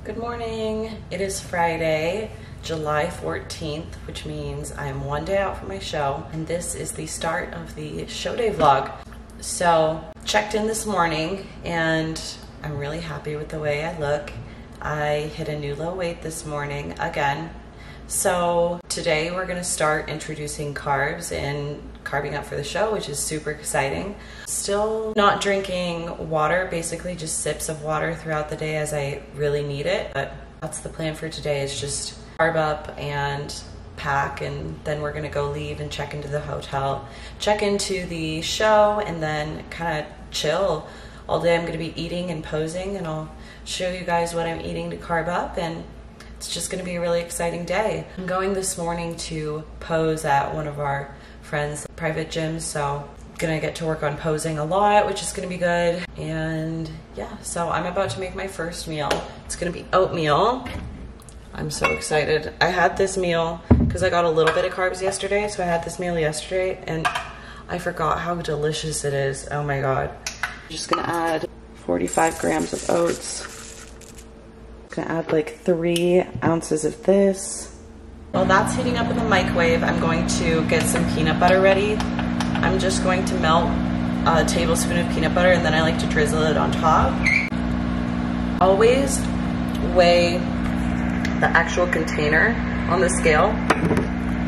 Good morning. It is Friday, July 14th, which means I'm one day out from my show, and this is the start of the show day vlog. So, checked in this morning, and I'm really happy with the way I look. I hit a new low weight this morning again. So today we're gonna start introducing carbs and carbing up for the show, which is super exciting. Still not drinking water, basically just sips of water throughout the day as I really need it. But that's the plan for today, is just carb up and pack, and then we're gonna go leave and check into the hotel, check into the show, and then kind of chill all day. I'm gonna be eating and posing, and I'll show you guys what I'm eating to carb up, and it's just gonna be a really exciting day. I'm going this morning to pose at one of our friends' private gyms, so I'm gonna get to work on posing a lot, which is gonna be good. And yeah, so I'm about to make my first meal. It's gonna be oatmeal. I'm so excited. I had this meal because I got a little bit of carbs yesterday, so I had this meal yesterday, and I forgot how delicious it is. Oh my God. I'm just gonna add 45 grams of oats. Gonna add like 3 ounces of this. While that's heating up in the microwave, I'm going to get some peanut butter ready. I'm just going to melt a tablespoon of peanut butter, and then I like to drizzle it on top. Always weigh the actual container on the scale.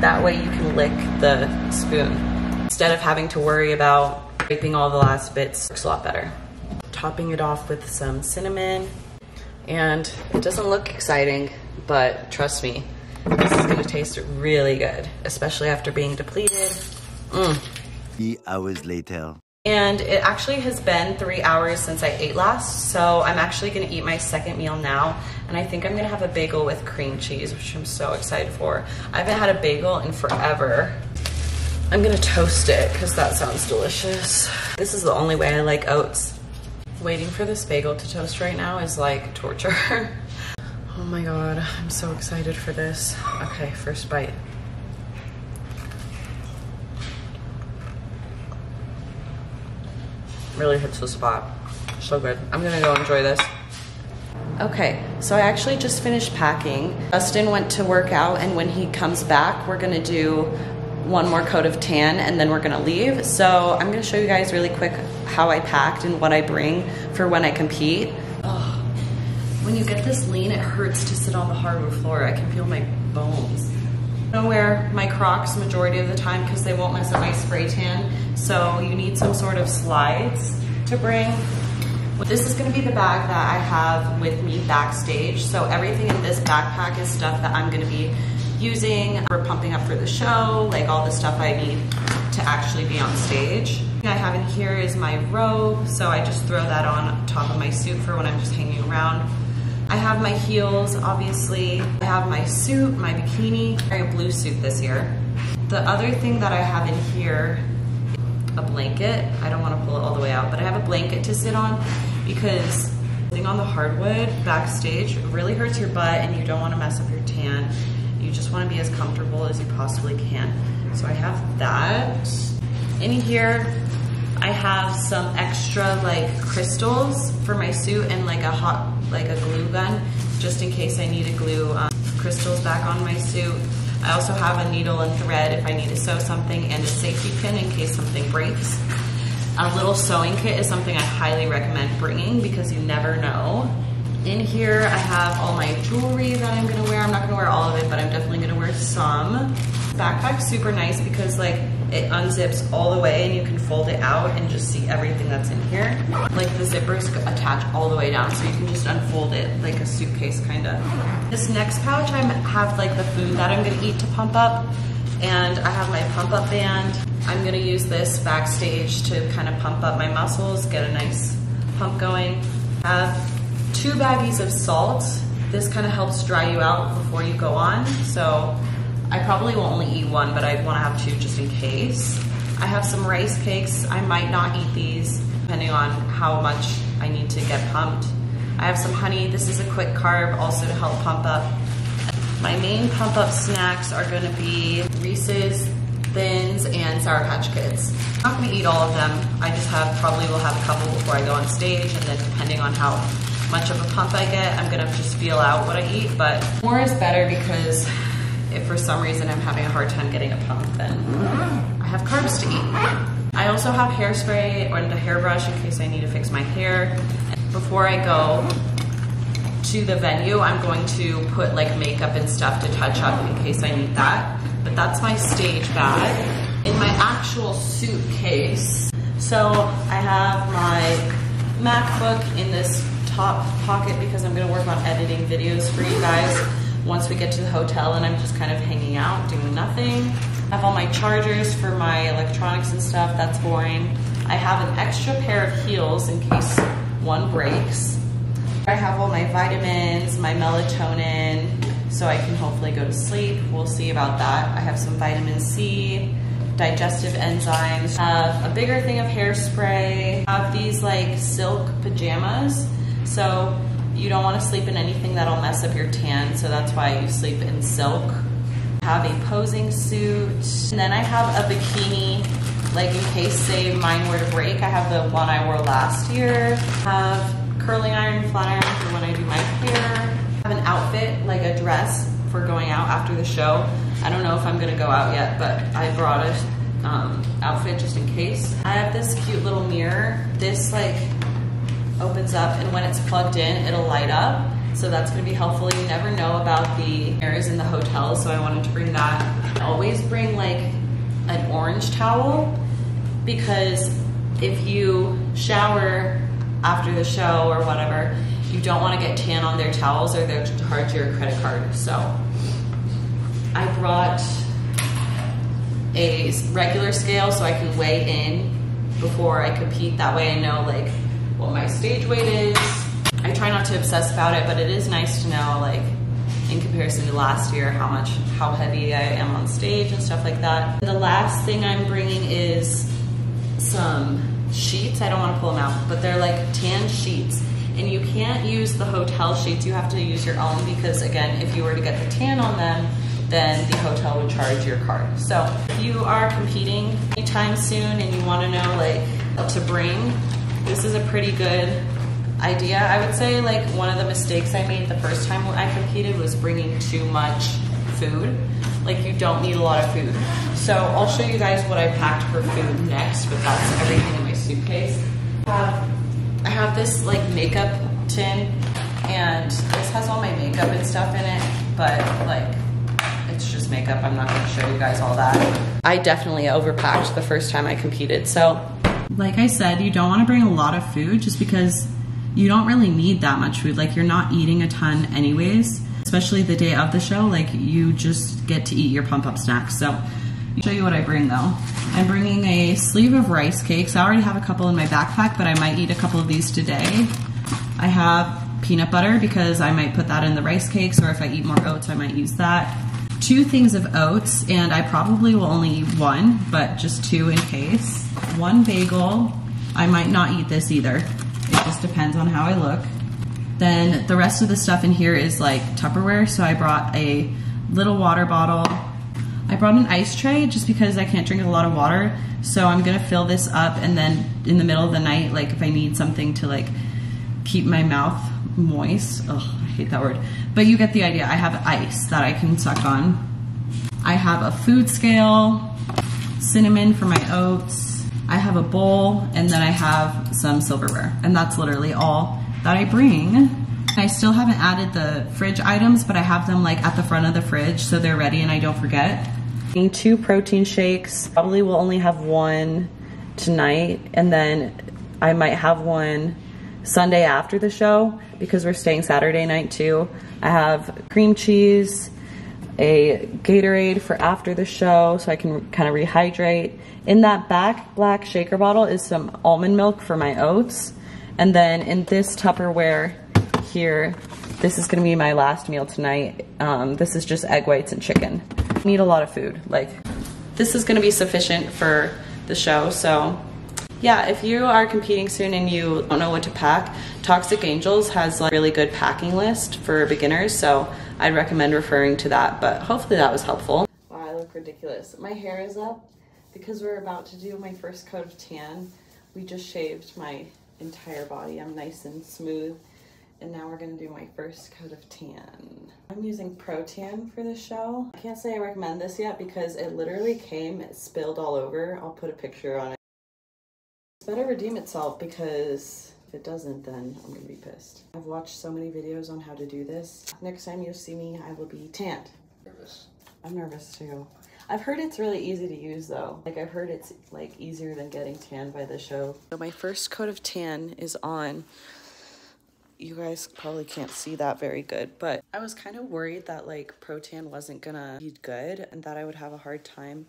That way you can lick the spoon instead of having to worry about scraping all the last bits. Works a lot better. Topping it off with some cinnamon. And it doesn't look exciting, but trust me, this is gonna taste really good, especially after being depleted. 3 hours later. And it actually has been 3 hours since I ate last, so I'm actually gonna eat my second meal now, and I think I'm gonna have a bagel with cream cheese, which I'm so excited for. I haven't had a bagel in forever. I'm gonna toast it, because that sounds delicious. This is the only way I like oats. Waiting for this bagel to toast right now is like torture. Oh my God, I'm so excited for this. Okay, first bite. Really hits the spot. So good. I'm gonna go enjoy this. Okay, so I actually just finished packing. Justin went to work out, and when he comes back, we're gonna do one more coat of tan, and then we're gonna leave. So I'm gonna show you guys really quick how I packed and what I bring for when I compete. Oh, when you get this lean, it hurts to sit on the hardwood floor. I can feel my bones. I'm gonna wear my Crocs majority of the time because they won't mess up my spray tan. So you need some sort of slides to bring. This is gonna be the bag that I have with me backstage. So everything in this backpack is stuff that I'm gonna be using for pumping up for the show, like all the stuff I need to actually be on stage. I have in here is my robe, so I just throw that on top of my suit for when I'm just hanging around. I have my heels, obviously. I have my suit, my bikini. I'm wearing a blue suit this year. The other thing that I have in here, a blanket. I don't want to pull it all the way out, but I have a blanket to sit on because sitting on the hardwood backstage really hurts your butt, and you don't want to mess up your tan. You just want to be as comfortable as you possibly can. So I have that. In here, I have some extra like crystals for my suit, and like a glue gun, just in case I need to glue crystals back on my suit. I also have a needle and thread if I need to sew something, and a safety pin in case something breaks. A little sewing kit is something I highly recommend bringing because you never know. In here, I have all my jewelry that I'm gonna wear. I'm not gonna wear all of it, but I'm definitely gonna wear some. Backpack's super nice because like it unzips all the way, and you can fold it out and just see everything that's in here. Like the zippers attach all the way down, so you can just unfold it like a suitcase kinda. This next pouch, I have like the food that I'm gonna eat to pump up, and I have my pump up band. I'm gonna use this backstage to kind of pump up my muscles, get a nice pump going. I have 2 baggies of salt. This kind of helps dry you out before you go on. So I probably will only eat 1, but I want to have 2 just in case. I have some rice cakes. I might not eat these depending on how much I need to get pumped. I have some honey. This is a quick carb also to help pump up. My main pump up snacks are going to be Reese's Thins and Sour Patch Kids. I'm not going to eat all of them. I just probably will have a couple before I go on stage, and then depending on how much of a pump I get. I'm gonna just feel out what I eat, but more is better because if for some reason I'm having a hard time getting a pump, then I have carbs to eat. I also have hairspray and a hairbrush in case I need to fix my hair. Before I go to the venue, I'm going to put like makeup and stuff to touch up in case I need that. But that's my stage bag. In my actual suitcase, so I have my MacBook in this top pocket because I'm gonna work on editing videos for you guys once we get to the hotel and I'm just kind of hanging out, doing nothing. I have all my chargers for my electronics and stuff, that's boring. I have an extra pair of heels in case one breaks. I have all my vitamins, my melatonin, so I can hopefully go to sleep. We'll see about that. I have some vitamin C, digestive enzymes, have a bigger thing of hairspray, have these like silk pajamas, so you don't want to sleep in anything that'll mess up your tan, so that's why you sleep in silk. Have a posing suit, and then I have a bikini, like in case say mine were to break. I have the one I wore last year. Have curling iron, flat iron for when I do my hair. I have an outfit, like a dress for going out after the show. I don't know if I'm gonna go out yet, but I brought a outfit just in case. I have this cute little mirror. This like opens up and when it's plugged in, it'll light up. So that's gonna be helpful. You never know about the mirrors in the hotel, so I wanted to bring that. I always bring like an orange towel because if you shower after the show or whatever, you don't want to get tan on their towels or they'll charge your credit card. So I brought a regular scale so I can weigh in before I compete. That way I know like what my stage weight is. I try not to obsess about it, but it is nice to know like in comparison to last year how heavy I am on stage and stuff like that. The last thing I'm bringing is some sheets. I don't want to pull them out, but they're like tan sheets. And you can't use the hotel sheets, you have to use your own because again, if you were to get the tan on them, then the hotel would charge your card. So if you are competing anytime soon and you want to know like what to bring, this is a pretty good idea. I would say like one of the mistakes I made the first time I competed was bringing too much food. Like you don't need a lot of food. So I'll show you guys what I packed for food next, but that's everything in my suitcase. I have this like makeup tin and this has all my makeup and stuff in it, but like it's just makeup. I'm not going to show you guys all that. I definitely overpacked the first time I competed. So like I said, you don't want to bring a lot of food just because you don't really need that much food. Like you're not eating a ton anyways, especially the day of the show. Like you just get to eat your pump up snacks. So I'll show you what I bring though. I'm bringing a sleeve of rice cakes. I already have a couple in my backpack, but I might eat a couple of these today. I have peanut butter because I might put that in the rice cakes, or if I eat more oats, I might use that. 2 things of oats, and I probably will only eat 1, but just 2 in case. 1 bagel. I might not eat this either. It just depends on how I look. Then the rest of the stuff in here is like Tupperware, so I brought a little water bottle. I brought an ice tray just because I can't drink a lot of water, so I'm gonna fill this up and then in the middle of the night, like if I need something to like keep my mouth moist, ugh, I hate that word, but you get the idea. I have ice that I can suck on. I have a food scale, cinnamon for my oats, I have a bowl, and then I have some silverware, and that's literally all that I bring. I still haven't added the fridge items, but I have them like at the front of the fridge so they're ready and I don't forget. 2 protein shakes. Probably will only have 1 tonight, and then I might have 1 Sunday after the show because we're staying Saturday night too. I have cream cheese, a Gatorade for after the show so I can kind of rehydrate. In that back black shaker bottle is some almond milk for my oats, and then in this Tupperware here, this is gonna be my last meal tonight. This is just egg whites and chicken. I need a lot of food. Like, this is gonna be sufficient for the show. So yeah, if you are competing soon and you don't know what to pack, Toxic Angels has like a really good packing list for beginners, so I'd recommend referring to that, but hopefully that was helpful. Wow, I look ridiculous. My hair is up because we're about to do my first coat of tan. We just shaved my entire body. I'm nice and smooth And now we're gonna do my first coat of tan. I'm using Pro Tan for this show. I can't say I recommend this yet because it literally it spilled all over. I'll put a picture on it. It's better redeem itself because if it doesn't, then I'm gonna be pissed. I've watched so many videos on how to do this. Next time you see me, I will be tanned. Nervous. I'm nervous too. I've heard it's really easy to use though. Like I've heard it's like easier than getting tanned by the show. So my first coat of tan is on. You guys probably can't see that very good, but I was kind of worried that like Pro Tan wasn't gonna be good and that I would have a hard time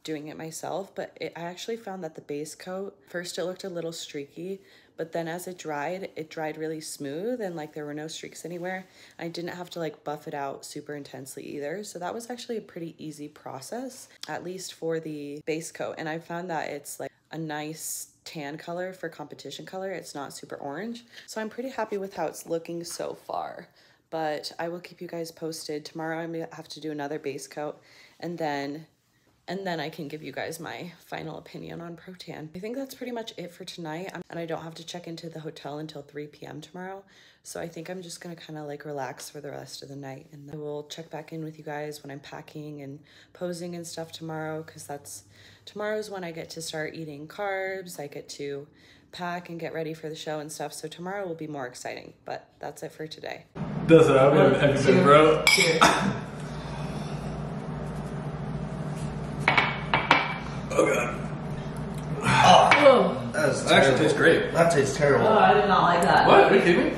doing it myself, but I actually found that the base coat, first it looked a little streaky, but then as it dried really smooth and like there were no streaks anywhere. I didn't have to like buff it out super intensely either. So that was actually a pretty easy process, at least for the base coat. And I found that it's like a nice tan color for competition color. It's not super orange. So I'm pretty happy with how it's looking so far, but I will keep you guys posted. Tomorrow I'm gonna have to do another base coat and then I can give you guys my final opinion on Pro Tan. I think that's pretty much it for tonight. And I don't have to check into the hotel until 3 p.m. tomorrow. So I think I'm just gonna kind of like relax for the rest of the night. And I will check back in with you guys when I'm packing and posing and stuff tomorrow, because tomorrow's when I get to start eating carbs. I get to pack and get ready for the show and stuff. So tomorrow will be more exciting, but that's it for today. That's what I'm gonna episode, bro. Cheers. Oh god. Oh, That actually tastes great. that tastes terrible. Oh, I did not like that. What? Are you kidding me?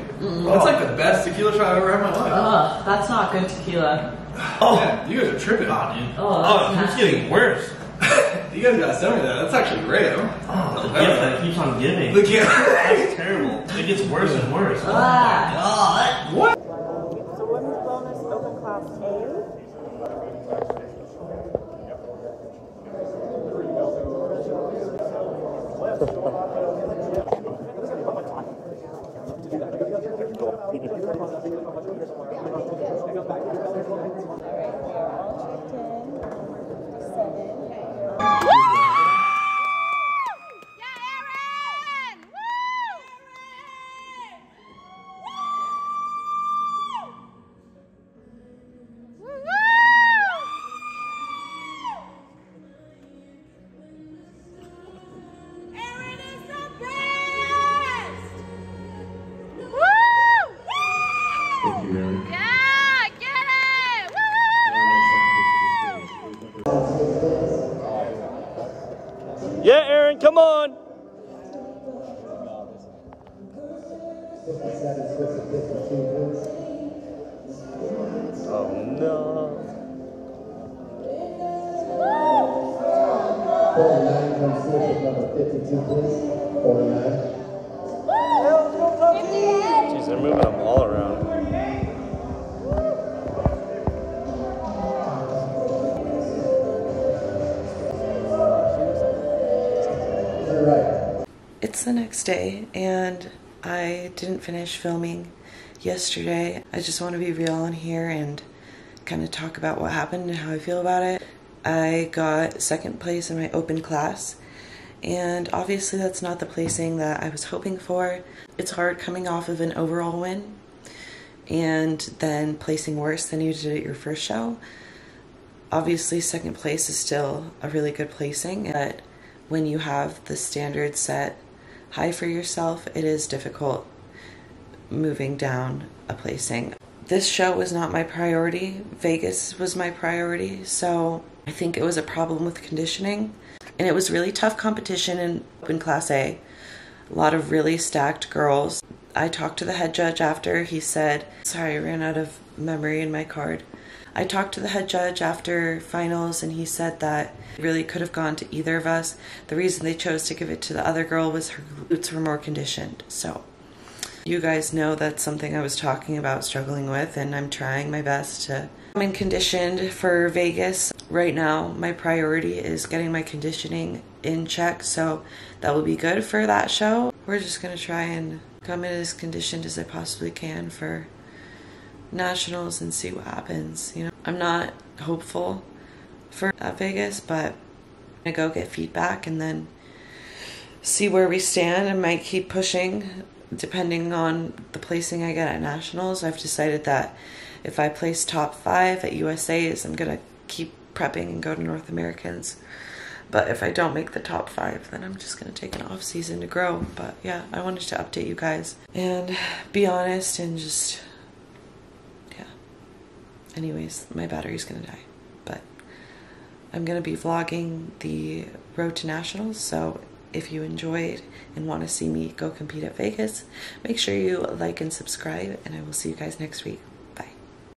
That's like the best tequila shot I've ever had in my life. That's not good tequila. Oh, Man, you guys are tripping. God, dude. Oh, that's It's getting worse. You guys gotta send me that. That's actually great. Oh, the gift that keeps on giving. The gift. That's terrible. It gets worse and worse. Oh my god. What? So women's wellness open class A. Yeah, Aaron, come on. Oh no. 49 comes switch with number 52, please. 49. Jeez, they're moving them all around. You're right. It's the next day and I didn't finish filming yesterday. I just want to be real on here and kind of talk about what happened and how I feel about it. I got second place in my open class, and obviously that's not the placing that I was hoping for. It's hard coming off of an overall win and then placing worse than you did at your first show. Obviously second place is still a really good placing, but when you have the standard set high for yourself, it is difficult moving down a placing. This show was not my priority. Vegas was my priority, so I think it was a problem with conditioning. And it was really tough competition in open class A. A lot of really stacked girls. I talked to the head judge after. He said, sorry, I ran out of memory in my card. I talked to the head judge after finals and he said that it really could have gone to either of us. The reason they chose to give it to the other girl was her glutes were more conditioned. So you guys know that's something I was talking about struggling with, and I'm trying my best to come in conditioned for Vegas. Right now, my priority is getting my conditioning in check, so that will be good for that show. We're just gonna try and come in as conditioned as I possibly can for nationals and see what happens. You know, I'm not hopeful for Vegas, but I'm gonna go get feedback and then see where we stand. I might keep pushing depending on the placing I get at nationals, I've decided that if I place top 5 at USA's, I'm gonna keep prepping and go to North Americans. But if I don't make the top 5, then I'm just gonna take an off season to grow. But yeah, I wanted to update you guys and be honest and just, yeah. Anyways, my battery's gonna die, but I'm gonna be vlogging the road to nationals. So if you enjoyed and want to see me go compete at Vegas, make sure you like and subscribe, and I will see you guys next week.